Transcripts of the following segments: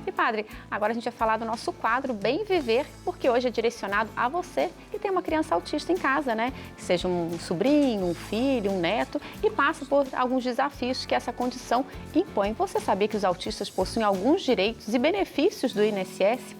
E padre, agora a gente vai falar do nosso quadro Bem Viver, porque hoje é direcionado a você que tem uma criança autista em casa, né? Que seja um sobrinho, um filho, um neto e passa por alguns desafios que essa condição impõe. Você sabia que os autistas possuem alguns direitos e benefícios do INSS?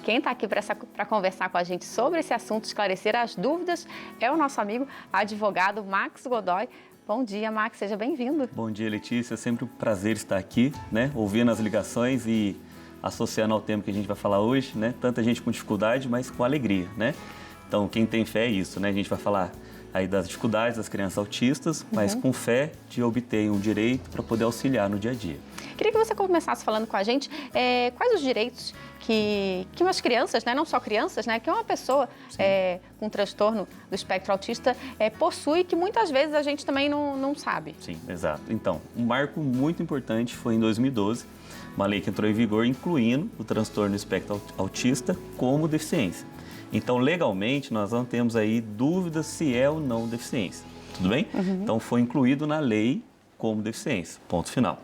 Quem está aqui para conversar com a gente sobre esse assunto, esclarecer as dúvidas, é o nosso amigo advogado Max Godoy. Bom dia, Max, seja bem-vindo. Bom dia, Letícia. É sempre um prazer estar aqui, né? Ouvindo as ligações e associando ao tema que a gente vai falar hoje, né? Tanta gente com dificuldade, mas com alegria, né? Então, quem tem fé é isso, né? A gente vai falar aí das dificuldades das crianças autistas, mas com fé de obter um direito para poder auxiliar no dia a dia. Queria que você começasse falando com a gente quais os direitos que umas crianças, né, não só crianças, né, que uma pessoa com transtorno do espectro autista possui, que muitas vezes a gente também não sabe. Sim, exato. Então, um marco muito importante foi em 2012, uma lei que entrou em vigor incluindo o transtorno do espectro autista como deficiência. Então, legalmente, nós não temos aí dúvidas se é ou não deficiência, tudo bem? Então, foi incluído na lei como deficiência, ponto final.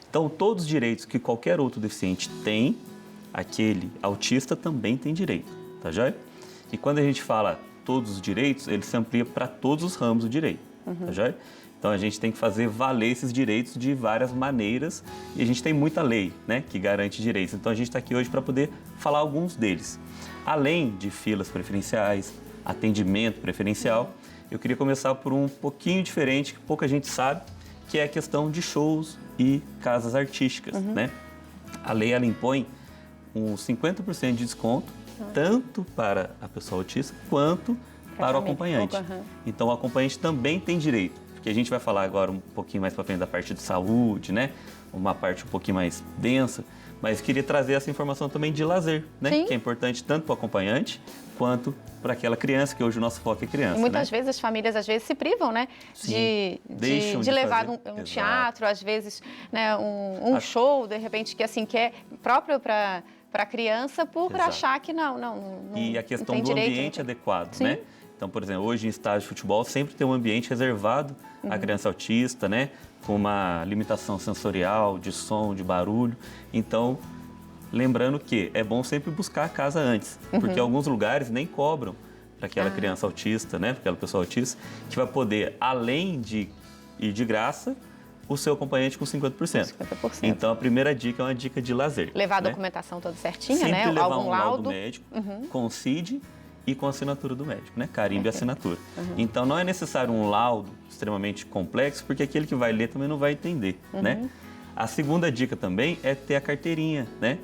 Então, todos os direitos que qualquer outro deficiente tem, aquele autista também tem direito, tá joia? E quando a gente fala todos os direitos, ele se amplia para todos os ramos do direito, tá joia? Então, a gente tem que fazer valer esses direitos de várias maneiras e a gente tem muita lei, né, que garante direitos. Então, a gente está aqui hoje para poder falar alguns deles. Além de filas preferenciais, atendimento preferencial, eu queria começar por um pouquinho diferente, que pouca gente sabe, que é a questão de shows e casas artísticas, né? A lei, ela impõe um 50% de desconto, tanto para a pessoa autista, quanto para o acompanhante. Então, o acompanhante também tem direito, porque a gente vai falar agora um pouquinho mais para frente da parte de saúde, né? Uma parte um pouquinho mais densa, mas queria trazer essa informação também de lazer, né? Sim. Que é importante tanto para o acompanhante, quanto para aquela criança, que hoje o nosso foco é criança. E muitas vezes as famílias se privam, né? Sim, de levar um teatro, às vezes, né, um show, de repente, que assim, que é próprio para a criança, por achar que não E a questão tem do direito, ambiente adequado, Sim. né? Então, por exemplo, hoje em estádio de futebol sempre tem um ambiente reservado à criança autista, né? Com uma limitação sensorial, de som, de barulho. Então, lembrando que é bom sempre buscar a casa antes, porque alguns lugares nem cobram para aquela criança autista, né? Para aquela pessoa autista, que vai poder, além de ir de graça, o seu acompanhante com 50%. 50%. Então, a primeira dica é uma dica de lazer. Levar a né? documentação toda certinha, Sempre né? levar Algum um laudo médico com CID e com assinatura do médico, né? Carimbo e assinatura. Então, não é necessário um laudo extremamente complexo, porque aquele que vai ler também não vai entender, né? A segunda dica também é ter a carteirinha, né,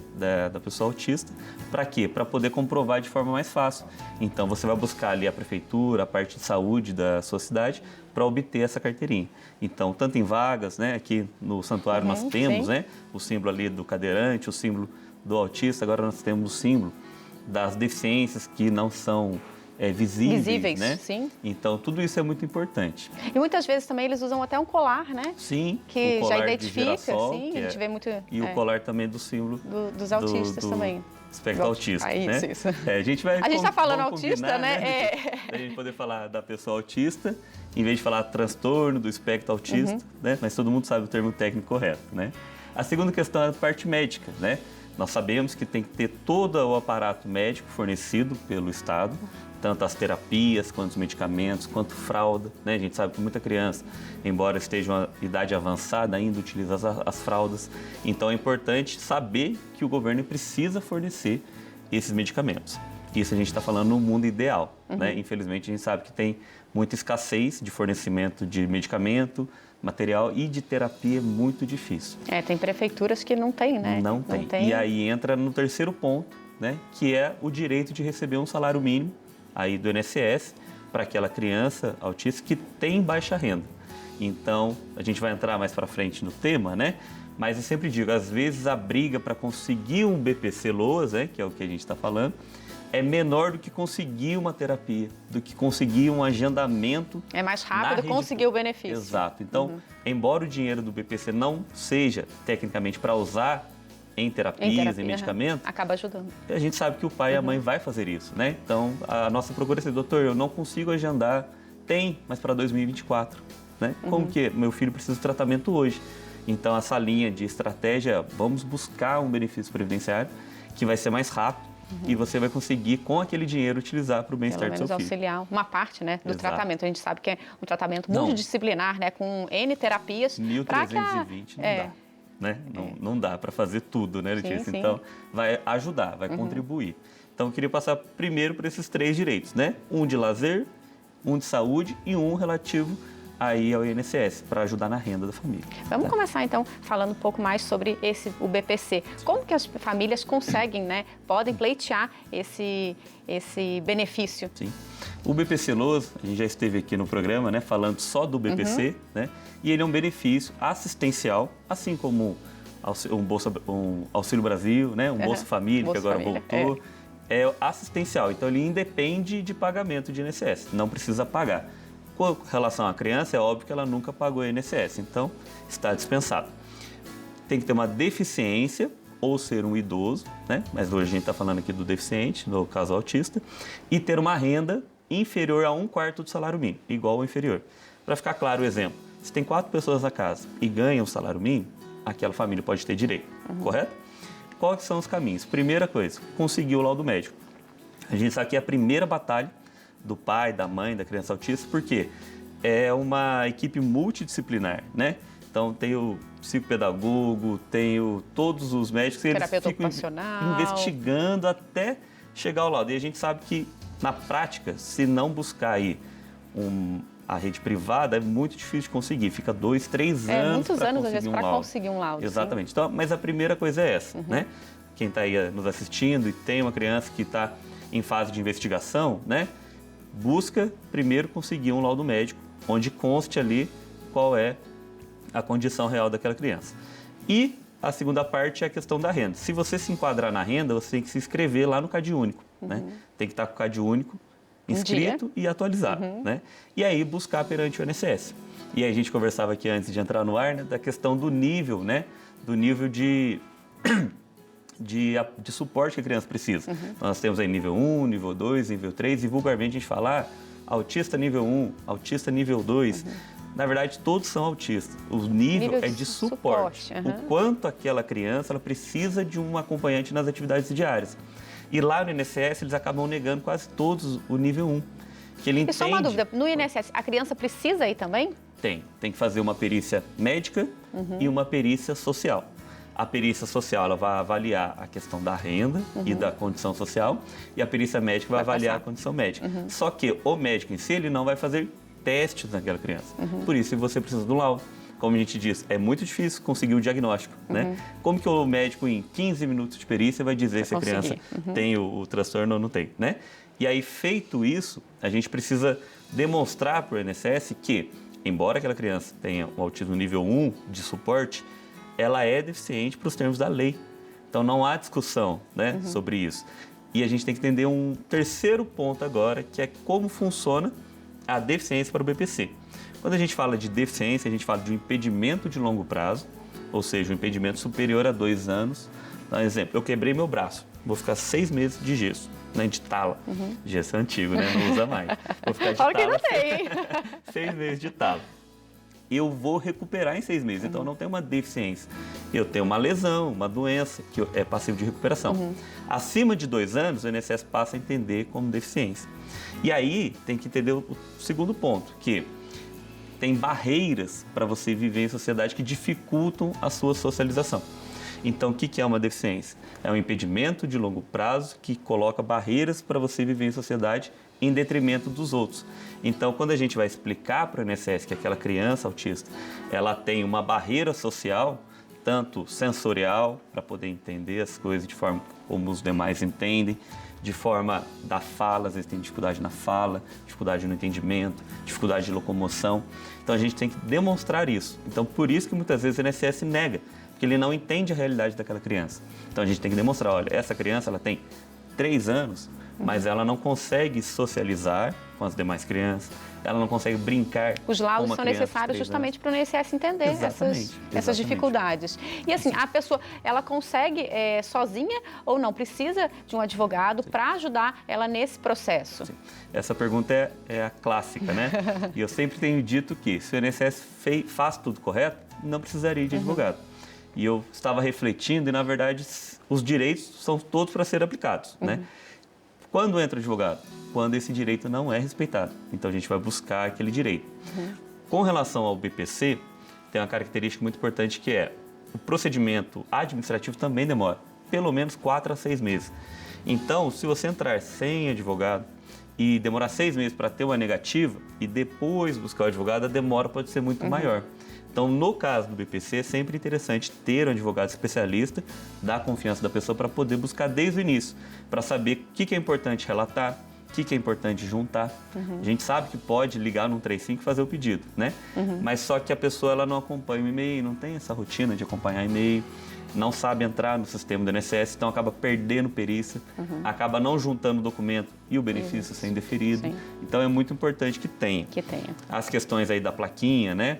da pessoa autista. Para quê? Para poder comprovar de forma mais fácil. Então, você vai buscar ali a prefeitura, a parte de saúde da sua cidade, para obter essa carteirinha. Então, tanto em vagas, né, aqui no santuário nós temos, né, o símbolo ali do cadeirante, o símbolo do autista, agora nós temos o símbolo das deficiências que não são visíveis, né? Sim. Então, tudo isso é muito importante. E muitas vezes também eles usam até um colar, né? Sim, Que o colar já de identifica, girassol, sim, a gente vê muito... E o colar também do símbolo dos autistas também. Espectro autista, né? Isso. A gente está falando autista, combinar, né? A gente poder falar da pessoa autista, em vez de falar transtorno do espectro autista, né? Mas todo mundo sabe o termo técnico correto, né? A segunda questão é a parte médica, né? Nós sabemos que tem que ter todo o aparato médico fornecido pelo Estado, tanto as terapias, quanto os medicamentos, quanto fralda, né? A gente sabe que muita criança, embora esteja em uma idade avançada, ainda utiliza as fraldas. Então, é importante saber que o governo precisa fornecer esses medicamentos. Isso a gente está falando no mundo ideal, né? Infelizmente, a gente sabe que tem muita escassez de fornecimento de medicamento, material e de terapia muito difícil. Tem prefeituras que não tem, né? Não tem. E aí entra no terceiro ponto, né? Que é o direito de receber um salário mínimo aí do INSS para aquela criança autista que tem baixa renda. Então, a gente vai entrar mais para frente no tema, né? Mas eu sempre digo, às vezes a briga para conseguir um BPC-LOAS, né, que é o que a gente está falando, é menor do que conseguir uma terapia, do que conseguir um agendamento. É mais rápido conseguir o benefício. Exato. Então, embora o dinheiro do BPC não seja tecnicamente para usar em terapias, em medicamentos, acaba ajudando. A gente sabe que o pai e a mãe vai fazer isso, né? Então, a nossa procura é assim, doutor, eu não consigo agendar, mas para 2024, né? Como que meu filho precisa de tratamento hoje? Então, essa linha de estratégia, vamos buscar um benefício previdenciário que vai ser mais rápido e você vai conseguir, com aquele dinheiro, utilizar para o bem-estar do seu filho. Auxiliar uma parte, né, do Exato. tratamento. A gente sabe que é um tratamento multidisciplinar, né, com N terapias. 1.320 não dá. Né? Não dá para fazer tudo, né, Letícia? Sim. Então, vai ajudar, vai contribuir. Então, eu queria passar primeiro por esses 3 direitos, né? Um de lazer, um de saúde e um relativo aí ao INSS, para ajudar na renda da família. Vamos começar, então, falando um pouco mais sobre o BPC. Como que as famílias conseguem, né, podem pleitear esse benefício? Sim. O BPC LOAS, a gente já esteve aqui no programa, né, falando só do BPC, né? E ele é um benefício assistencial, assim como um Auxílio Brasil, né, um Bolsa Família, que agora voltou. É assistencial, então ele independe de pagamento de INSS, não precisa pagar. Com relação à criança, é óbvio que ela nunca pagou INSS, então está dispensado. Tem que ter uma deficiência ou ser um idoso, né? Mas hoje a gente está falando aqui do deficiente, no caso autista, e ter uma renda inferior a 1/4 do salário mínimo, igual ou inferior. Para ficar claro o exemplo, se tem 4 pessoas na casa e ganham o salário mínimo, aquela família pode ter direito, correto? Quais são os caminhos? Primeira coisa, conseguir o laudo médico. A gente sabe que é a primeira batalha do pai, da mãe, da criança autista, porque é uma equipe multidisciplinar, né? Então, tem o psicopedagogo, tem todos os médicos, eles ficam investigando até chegar ao laudo. E a gente sabe que, na prática, se não buscar aí a rede privada, é muito difícil de conseguir. Fica 2, 3 anos muitos anos, às vezes, para conseguir um laudo. Exatamente. Então, mas a primeira coisa é essa, né? Quem está aí nos assistindo e tem uma criança que está em fase de investigação, né? Busca primeiro conseguir um laudo médico, onde conste ali qual é a condição real daquela criança. E a segunda parte é a questão da renda. Se você se enquadrar na renda, você tem que se inscrever lá no CadÚnico, né? Tem que estar com o CadÚnico inscrito e atualizado, né? E aí buscar perante o INSS. E aí a gente conversava aqui antes de entrar no ar, né, da questão do nível, né? Do nível de suporte que a criança precisa. Nós temos aí nível 1, nível 2, nível 3, e vulgarmente a gente fala autista nível 1, autista nível 2. Na verdade, todos são autistas. O nível é de suporte. O quanto aquela criança ela precisa de um acompanhante nas atividades diárias. E lá no INSS, eles acabam negando quase todos o nível 1. Que ele entende... E só uma dúvida, no INSS, a criança precisa ir também? Tem que fazer uma perícia médica e uma perícia social. A perícia social ela vai avaliar a questão da renda e da condição social, e a perícia médica vai avaliar a condição médica. Só que o médico em si ele não vai fazer testes naquela criança. Por isso você precisa do laudo. Como a gente diz, é muito difícil conseguir o diagnóstico, né? Como que o médico em 15 minutos de perícia vai dizer se a criança tem o transtorno ou não tem, né? E aí, feito isso, a gente precisa demonstrar para o INSS que, embora aquela criança tenha um autismo nível 1 de suporte, ela é deficiente para os termos da lei. Então, não há discussão, né, sobre isso. E a gente tem que entender um terceiro ponto agora, que é como funciona a deficiência para o BPC. Quando a gente fala de deficiência, a gente fala de um impedimento de longo prazo, ou seja, um impedimento superior a 2 anos. Por exemplo, eu quebrei meu braço, vou ficar 6 meses de gesso, né, de tala. Gesso é antigo, né, não usa mais. Vou ficar de Fala que tala, não tem. 6 meses de tala. Eu vou recuperar em 6 meses, então não tem uma deficiência. Eu tenho uma lesão, uma doença, que é passivo de recuperação. Acima de 2 anos, o INSS passa a entender como deficiência. E aí, tem que entender o segundo ponto, que tem barreiras para você viver em sociedade que dificultam a sua socialização. Então, o que é uma deficiência? É um impedimento de longo prazo que coloca barreiras para você viver em sociedade em detrimento dos outros. Então, quando a gente vai explicar para o INSS que aquela criança autista ela tem uma barreira social, tanto sensorial, para poder entender as coisas de forma como os demais entendem, de forma da fala, às vezes tem dificuldade na fala, dificuldade no entendimento, dificuldade de locomoção. Então, a gente tem que demonstrar isso. Então, por isso que muitas vezes o INSS nega, porque ele não entende a realidade daquela criança. Então, a gente tem que demonstrar, olha, essa criança ela tem 3 anos, mas ela não consegue socializar com as demais crianças, ela não consegue brincar. Os laudos são necessários justamente para o INSS entender essas dificuldades. E assim, a pessoa, ela consegue sozinha ou não? Precisa de um advogado para ajudar ela nesse processo? Sim. Essa pergunta é a clássica, né? E eu sempre tenho dito que se o INSS faz tudo correto, não precisaria de advogado. E eu estava refletindo e, na verdade, os direitos são todos para serem aplicados, né? Quando entra o advogado? Quando esse direito não é respeitado. Então, a gente vai buscar aquele direito. Com relação ao BPC, tem uma característica muito importante que é o procedimento administrativo também demora pelo menos 4 a 6 meses. Então, se você entrar sem advogado e demorar 6 meses para ter uma negativa e depois buscar o advogado, a demora pode ser muito maior. Então, no caso do BPC, é sempre interessante ter um advogado especialista, dar confiança da pessoa para poder buscar desde o início, para saber o que é importante relatar, o que é importante juntar. A gente sabe que pode ligar no 135 e fazer o pedido, né? Mas só que a pessoa ela não acompanha o e-mail, não tem essa rotina de acompanhar e-mail, não sabe entrar no sistema do INSS, então acaba perdendo perícia, acaba não juntando o documento e o benefício sendo deferido. Sim. Então, é muito importante que tenha. Que tenha. As questões aí da plaquinha, né?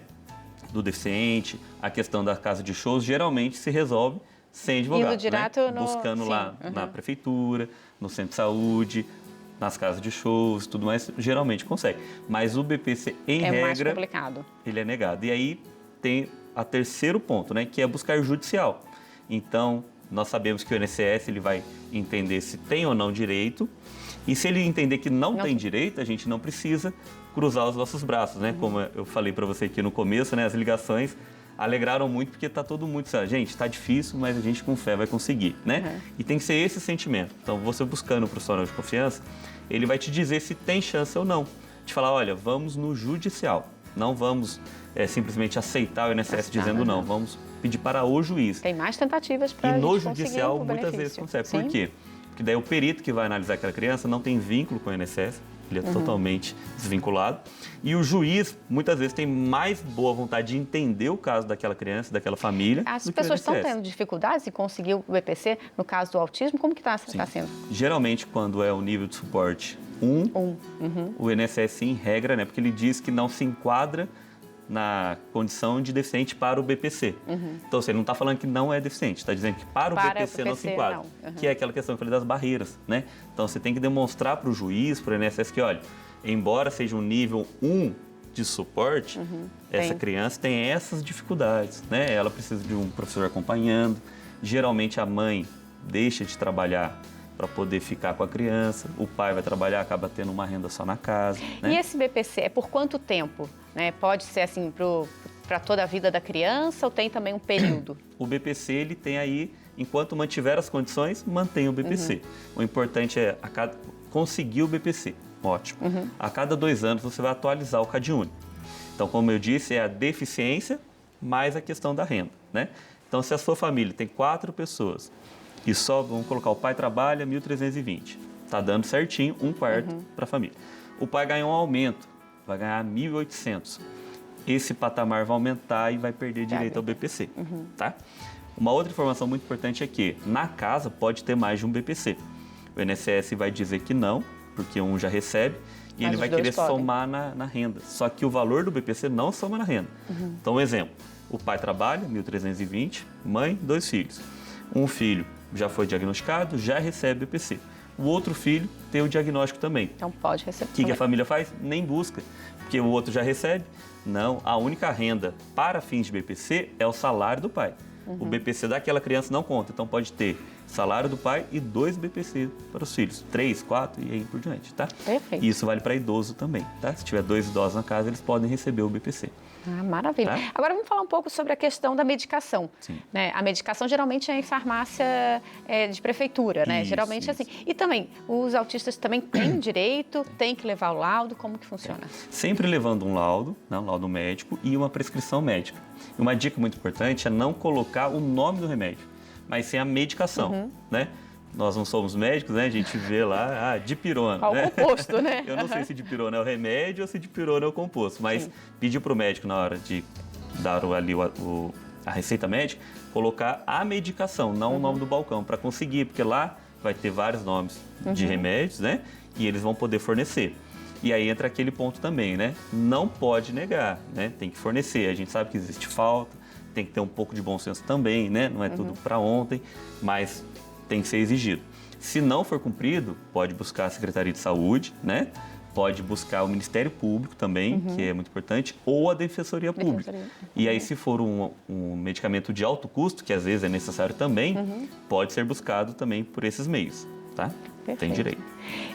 Do deficiente, a questão da casa de shows, geralmente se resolve sem advogado, Indo direto né? no... Buscando Sim, lá na prefeitura, no centro de saúde, nas casas de shows, tudo mais, geralmente consegue. Mas o BPC, em É mais regra, complicado. ele é negado. E aí tem a terceiro ponto, né? Que é buscar judicial. Então, nós sabemos que o INSS ele vai entender se tem ou não direito. E se ele entender que não tem direito, a gente não precisa cruzar os nossos braços, né? Como eu falei para você aqui no começo, né? As ligações alegraram muito porque tá todo mundo dizendo, gente, tá difícil, mas a gente com fé vai conseguir, né? E tem que ser esse sentimento. Então, você buscando o profissional de confiança, ele vai te dizer se tem chance ou não. Te falar, olha, vamos no judicial. Não vamos simplesmente aceitar o INSS dizendo não. Vamos pedir para o juiz. Tem mais tentativas para a gente E no conseguir judicial, o muitas benefício. vezes consegue. Sim. Por quê? Porque daí o perito que vai analisar aquela criança não tem vínculo com o INSS, ele é totalmente desvinculado. E o juiz, muitas vezes, tem mais boa vontade de entender o caso daquela criança, daquela família, As do que o pessoas estão INSS. tendo dificuldades em conseguir o BPC, no caso do autismo, como que está sendo? Geralmente, quando é o nível de suporte 1, o INSS, em regra, né, porque ele diz que não se enquadra na condição de deficiente para o BPC. Então, ele não está falando que não é deficiente, está dizendo que para o BPC não se enquadra, que é aquela questão que eu falei das barreiras, né? Então, você tem que demonstrar para o juiz, para o INSS que, olha, embora seja um nível 1 de suporte, essa criança tem essas dificuldades, né? Ela precisa de um professor acompanhando, geralmente a mãe deixa de trabalhar para poder ficar com a criança, o pai vai trabalhar, acaba tendo uma renda só na casa. Né? E esse BPC é por quanto tempo? Né? Pode ser assim para toda a vida da criança ou tem também um período? O BPC, ele tem aí, enquanto mantiver as condições, mantém o BPC. O importante é conseguir o BPC, ótimo. A cada 2 anos você vai atualizar o CadÚnico. Então, como eu disse, é a deficiência mais a questão da renda. Né? Então, se a sua família tem 4 pessoas, e só, vamos colocar, o pai trabalha 1.320. Está dando certinho, 1/4 para a família. O pai ganha um aumento, vai ganhar 1.800. Esse patamar vai aumentar e vai perder direito ao BPC. Tá? Uma outra informação muito importante é que na casa pode ter mais de um BPC. O INSS vai dizer que não, porque um já recebe, e ele vai querer somar na renda. Só que o valor do BPC não soma na renda. Então, um exemplo, o pai trabalha 1.320, mãe, 2 filhos. Um filho já foi diagnosticado, já recebe BPC. O outro filho tem o diagnóstico também. Então pode receber. O que a família faz? Nem busca, porque o outro já recebe. Não, a única renda para fins de BPC é o salário do pai. O BPC daquela criança não conta, então pode ter salário do pai e 2 BPC para os filhos, 3, 4 e aí por diante, tá? Perfeito. E isso vale para idoso também, tá? Se tiver 2 idosos na casa, eles podem receber o BPC. Ah, maravilha. Tá? Agora vamos falar um pouco sobre a questão da medicação. Sim. Né? A medicação geralmente é em farmácia de prefeitura, né? Isso, Geralmente é assim. E também, os autistas também têm direito, têm que levar o laudo, como que funciona? Sempre levando um laudo, né, um laudo médico e uma prescrição médica. E uma dica muito importante é não colocar o nome do remédio, mas sim a medicação, né? Nós não somos médicos, né? A gente vê lá, dipirona. Qual o composto, né? Eu não sei se dipirona é o remédio ou se dipirona é o composto, mas pedir para o médico na hora de dar ali a receita médica, colocar a medicação, não o nome do balcão, para conseguir, porque lá vai ter vários nomes de remédios, né? E eles vão poder fornecer. E aí entra aquele ponto também, né? Não pode negar, né? Tem que fornecer. A gente sabe que existe falta, tem que ter um pouco de bom senso também, né? Não é tudo para ontem, mas tem que ser exigido. Se não for cumprido, pode buscar a Secretaria de Saúde, né? pode buscar o Ministério Público também, que é muito importante, ou a Defensoria Pública. E aí, se for um medicamento de alto custo, que às vezes é necessário também, pode ser buscado também por esses meios, tá? Perfeito. Tem direito.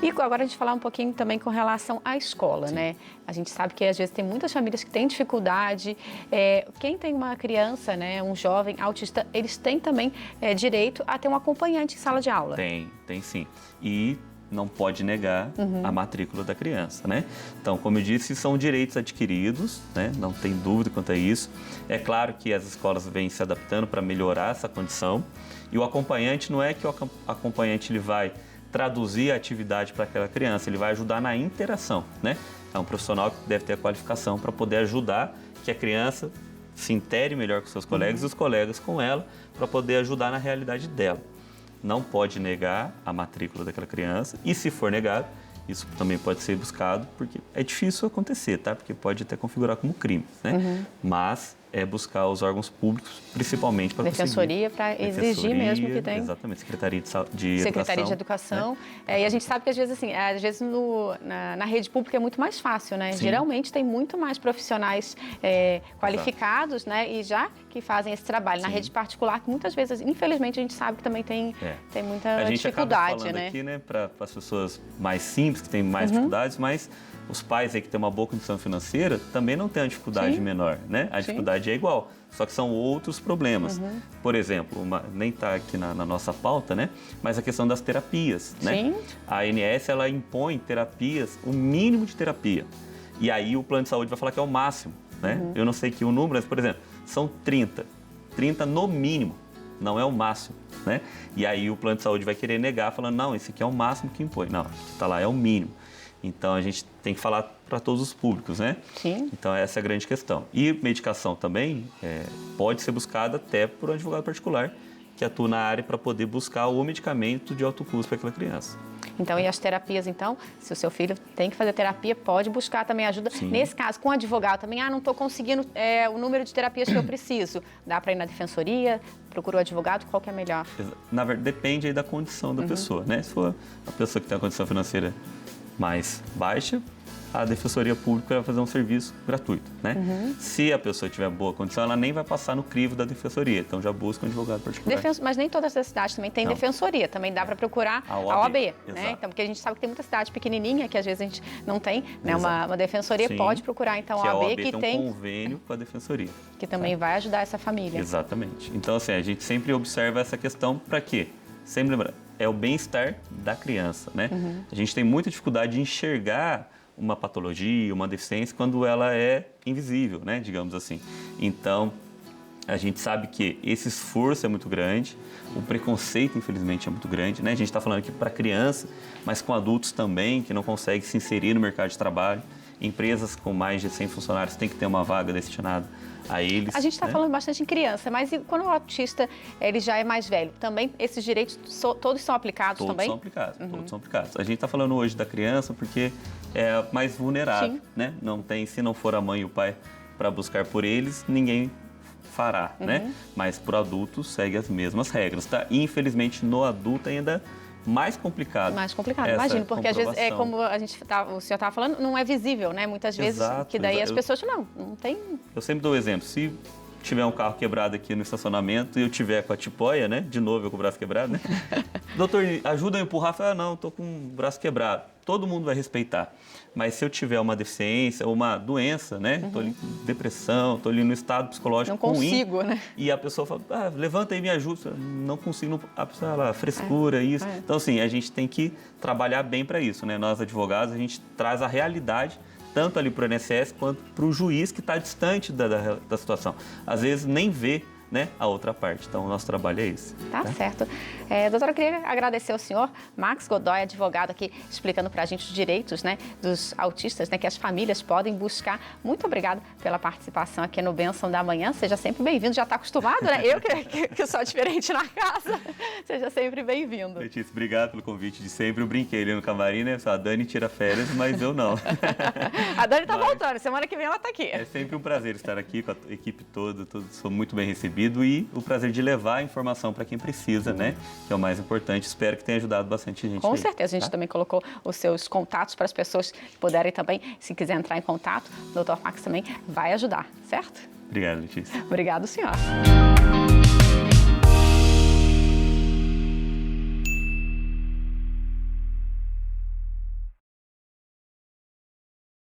E agora a gente falar um pouquinho também com relação à escola, né? A gente sabe que às vezes tem muitas famílias que têm dificuldade. Quem tem uma criança, né, um jovem autista, eles têm também direito a ter um acompanhante em sala de aula. Tem sim. E não pode negar a matrícula da criança, né? Então, como eu disse, são direitos adquiridos, né? Não tem dúvida quanto a isso. É claro que as escolas vêm se adaptando para melhorar essa condição. E o acompanhante não é que o acompanhante ele vai traduzir a atividade para aquela criança, ele vai ajudar na interação, né? É um profissional que deve ter a qualificação para poder ajudar que a criança se intere melhor com seus colegas e os colegas com ela, para poder ajudar na realidade dela. Não pode negar a matrícula daquela criança e, se for negado, isso também pode ser buscado, porque é difícil acontecer, tá? Porque pode até configurar como crime, né? Mas é buscar os órgãos públicos, principalmente para Defensoria, para exigir mesmo que tem. Exatamente, Secretaria de Educação. Né? E a gente sabe que às vezes, assim, na rede pública é muito mais fácil, né? Sim. Geralmente tem muito mais profissionais qualificados, né? E já que fazem esse trabalho. Sim. Na rede particular, que muitas vezes, infelizmente, a gente sabe que também tem muita dificuldade, a gente acaba falando aqui, né, para as pessoas mais simples, que têm mais dificuldades, mas os pais aí que têm uma boa condição financeira também não têm uma dificuldade menor, né? A dificuldade é igual, só que são outros problemas. Por exemplo, nem está aqui na nossa pauta, né? Mas a questão das terapias, né? Sim. A ANS, ela impõe terapias, o mínimo de terapia. E aí o plano de saúde vai falar que é o máximo, né? Eu não sei que o número, mas, por exemplo, são 30 no mínimo, não é o máximo, né? E aí o plano de saúde vai querer negar, falando, não, esse aqui é o máximo que impõe. Não, está lá, é o mínimo. Então, a gente tem que falar para todos os públicos, né? Sim. Então, essa é a grande questão. E medicação também pode ser buscada até por um advogado particular que atua na área para poder buscar o medicamento de alto custo para aquela criança. Então, e as terapias, então, se o seu filho tem que fazer terapia, pode buscar também ajuda. Sim. Nesse caso, com o advogado também, não estou conseguindo o número de terapias que eu preciso. Dá para ir na defensoria, procura o advogado, qual que é melhor? Na verdade, depende aí da condição da pessoa, né? Se for a pessoa que tem uma condição financeira mais baixa, a Defensoria Pública vai fazer um serviço gratuito, né? Se a pessoa tiver boa condição, ela nem vai passar no crivo da Defensoria, então já busca um advogado particular. Mas nem todas as cidades também tem Defensoria, também dá para procurar a OAB, né? Então, porque a gente sabe que tem muita cidade pequenininha que às vezes a gente não tem, né? Uma Defensoria. Sim, pode procurar então a OAB que tem um convênio com a Defensoria. Que também vai ajudar essa família. Exatamente. Então, assim, a gente sempre observa essa questão para quê? Sempre lembrando, é o bem-estar da criança, né? A gente tem muita dificuldade de enxergar uma patologia, uma deficiência, quando ela é invisível, né? Digamos assim. Então, a gente sabe que esse esforço é muito grande, o preconceito, infelizmente, é muito grande, né? A gente está falando aqui para criança, mas com adultos também, que não conseguem se inserir no mercado de trabalho. Empresas com mais de 100 funcionários têm que ter uma vaga destinada a eles. A gente está falando bastante em criança, mas e quando o autista ele já é mais velho, também esses direitos todos são aplicados também? Todos são aplicados. A gente está falando hoje da criança porque é mais vulnerável, né? Não tem, se não for a mãe e o pai para buscar por eles, ninguém fará, né? Mas para o adulto segue as mesmas regras, tá? E, infelizmente, no adulto ainda mais complicado. Mais complicado, imagino, porque às vezes como o senhor estava falando, não é visível, né? Muitas vezes, que daí as pessoas não tem... Eu sempre dou o exemplo, se tiver um carro quebrado aqui no estacionamento e eu tiver com a tipóia, né? De novo, eu com o braço quebrado, né? Doutor, ajuda a empurrar? Fala, não, tô com o braço quebrado. Todo mundo vai respeitar. Mas se eu tiver uma deficiência ou uma doença, né? Tô ali com depressão, tô ali no estado psicológico ruim. Não consigo, né? E a pessoa fala, levanta aí e me ajuda. Não consigo, a pessoa fala, frescura, isso. Então, assim, a gente tem que trabalhar bem para isso, né? Nós, advogados, a gente traz a realidade tanto ali para o INSS quanto para o juiz que está distante da situação. Às vezes nem vê, né, a outra parte. Então, o nosso trabalho é esse. Tá certo. Doutora, eu queria agradecer ao senhor Max Godoy, advogado aqui, explicando para a gente os direitos, né, dos autistas, né, que as famílias podem buscar. Muito obrigada pela participação aqui no Bênção da Manhã. Seja sempre bem-vindo. Já está acostumado, né? Eu que sou diferente na casa. Seja sempre bem-vindo. Letícia, obrigado pelo convite de sempre. Eu brinquei ali no camarim, né? A Dani tira férias, mas eu não. A Dani está voltando. Semana que vem ela está aqui. É sempre um prazer estar aqui com a equipe toda. Sou muito bem recebido. recebido e o prazer de levar a informação para quem precisa, né? Que é o mais importante. Espero que tenha ajudado bastante gente. Com aí, certeza, a gente também colocou os seus contatos para as pessoas puderem também, se quiser entrar em contato, o Dr. Max também vai ajudar, certo? Obrigado, Letícia. Obrigado, senhor.